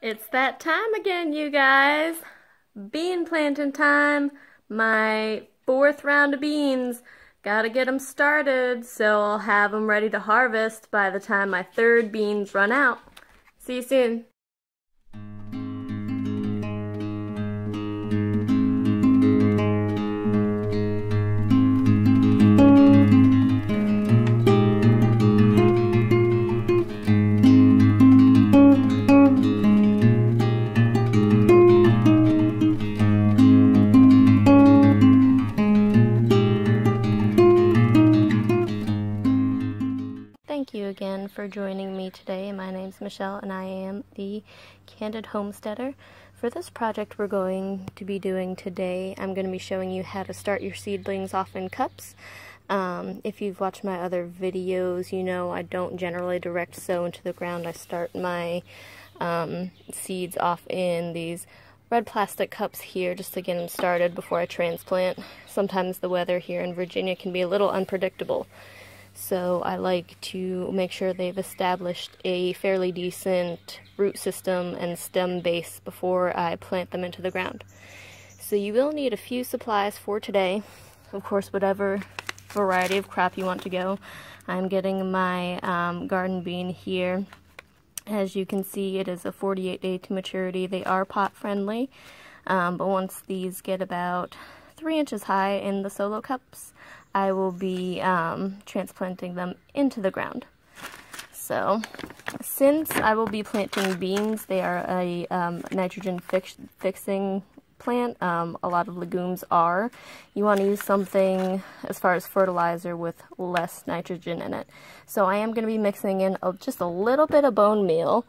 It's that time again, you guys. Bean planting time. My 4th round of beans. Gotta get them started so I'll have them ready to harvest by the time my 3rd beans run out. See you soon. Thank you again for joining me today. My name's Michelle and I am the Candid Homesteader. For this project we're going to be doing today, I'm going to be showing you how to start your seedlings off in cups. If you've watched my other videos, you know I don't generally direct sow into the ground. I start my seeds off in these red plastic cups here just to get them started before I transplant. Sometimes the weather here in Virginia can be a little unpredictable. So I like to make sure they've established a fairly decent root system and stem base before I plant them into the ground. So you will need a few supplies for today. Of course, whatever variety of crop you want to go. I'm getting my garden bean here. As you can see, it is a 48-day to maturity. They are pot friendly, but once these get about 3 inches high in the solo cups, I will be transplanting them into the ground. So, since I will be planting beans, they are a nitrogen fixing plant. A lot of legumes are. You want to use something as far as fertilizer with less nitrogen in it. So I am going to be mixing in just a little bit of bone meal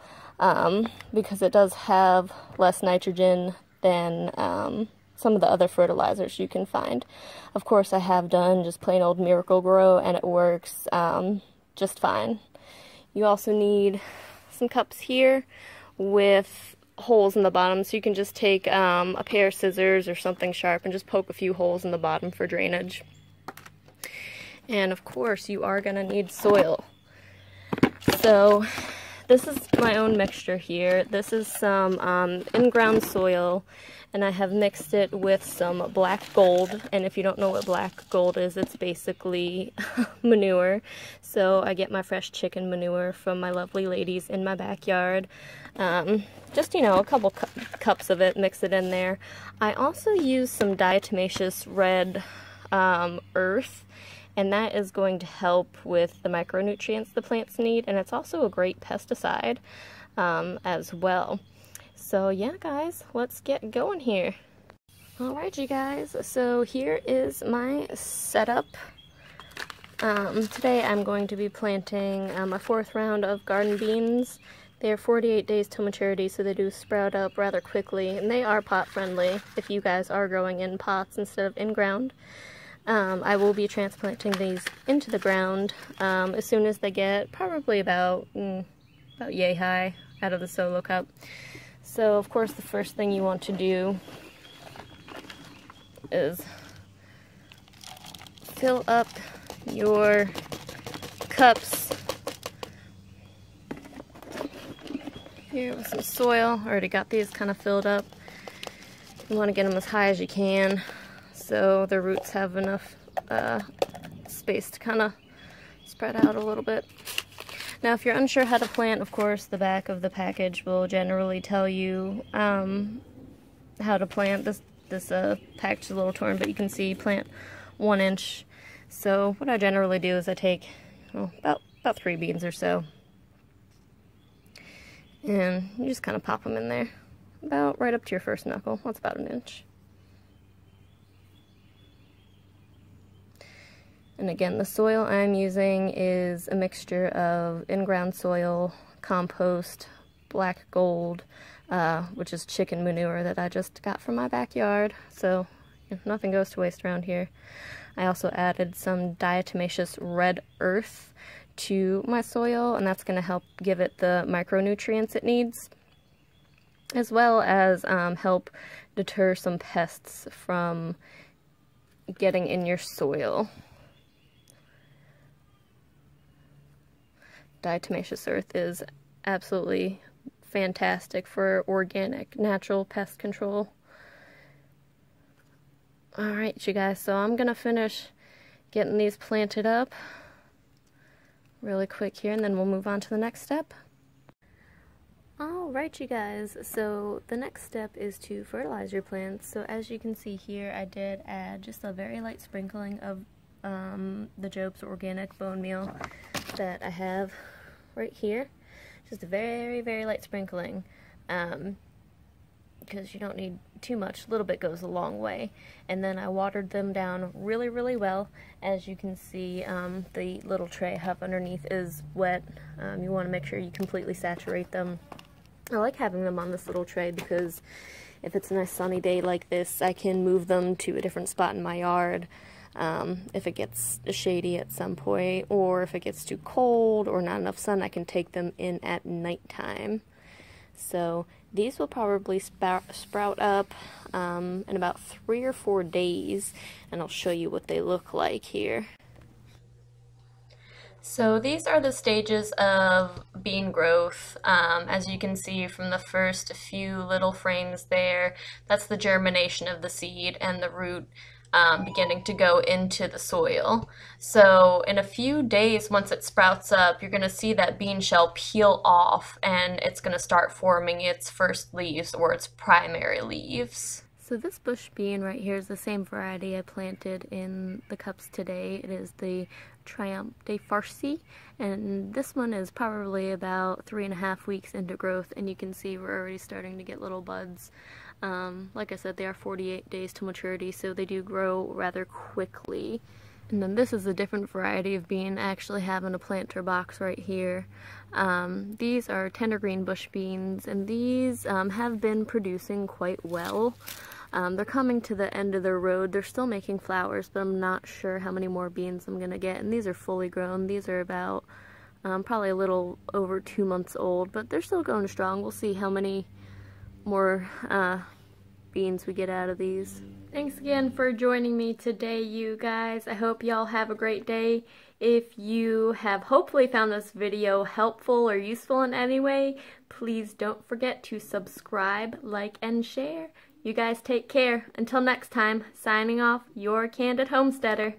because it does have less nitrogen than some of the other fertilizers you can find. Of course, I have done just plain old Miracle-Gro and it works just fine. You also need some cups here with holes in the bottom, so you can just take a pair of scissors or something sharp and just poke a few holes in the bottom for drainage. And of course, you are going to need soil. So this is my own mixture here. This is some in-ground soil, and I have mixed it with some black gold. And if you don't know what black gold is, it's basically manure. So I get my fresh chicken manure from my lovely ladies in my backyard. Just, you know, a couple cups of it, mix it in there. I also use some diatomaceous red earth, and that is going to help with the micronutrients the plants need, and it's also a great pesticide as well. So yeah, guys, let's get going here. Alright, you guys, so here is my setup. Today I'm going to be planting my 4th round of garden beans. They are 48 days to maturity, so they do sprout up rather quickly, and they are pot friendly if you guys are growing in pots instead of in ground. I will be transplanting these into the ground as soon as they get probably about yay high out of the solo cup. So of course the first thing you want to do is fill up your cups here with some soil. Already got these kind of filled up. You want to get them as high as you can so the roots have enough space to kind of spread out a little bit. Now, if you're unsure how to plant, of course, the back of the package will generally tell you how to plant. This package is a little torn, but you can see plant 1 inch. So what I generally do is I take about 3 beans or so, and you just kind of pop them in there, about right up to your first knuckle. That's about 1 inch. And again, the soil I'm using is a mixture of in-ground soil, compost, black gold, which is chicken manure that I just got from my backyard. So nothing goes to waste around here. I also added some diatomaceous red earth to my soil, and that's going to help give it the micronutrients it needs, as well as help deter some pests from getting in your soil. Diatomaceous earth is absolutely fantastic for organic, natural pest control. Alright, you guys, so I'm gonna finish getting these planted up really quick here, and then we'll move on to the next step. Alright, you guys, so the next step is to fertilize your plants. So as you can see here, I did add just a very light sprinkling of the Job's organic bone meal that I have right here. Just a very, very light sprinkling, because you don't need too much. A little bit goes a long way. And then I watered them down really, really well. As you can see, the little tray I have underneath is wet. You want to make sure you completely saturate them. I like having them on this little tray because if it's a nice sunny day like this, I can move them to a different spot in my yard. If it gets shady at some point, or if it gets too cold or not enough sun, I can take them in at nighttime. So these will probably sprout up in about 3 or 4 days, and I'll show you what they look like here. So these are the stages of bean growth. As you can see from the first few little frames there, that's the germination of the seed and the root beginning to go into the soil. So in a few days, once it sprouts up, you're going to see that bean shell peel off, and it's going to start forming its first leaves, or its primary leaves. So this bush bean right here is the same variety I planted in the cups today. It is the Triomphe de Farcy, and this one is probably about 3.5 weeks into growth, and you can see we're already starting to get little buds. Like I said, they are 48 days to maturity, so they do grow rather quickly. And then this is a different variety of bean I actually have in a planter box right here. These are tender green bush beans, and these have been producing quite well. They're coming to the end of their road. They're still making flowers, but I'm not sure how many more beans I'm going to get. And these are fully grown. These are about probably a little over 2 months old, but they're still going strong. We'll see how many more beans we get out of these. Thanks again for joining me today, you guys. I hope y'all have a great day. If you have hopefully found this video helpful or useful in any way, please don't forget to subscribe, like, and share. You guys take care. Until next time, signing off, your Candid Homesteader.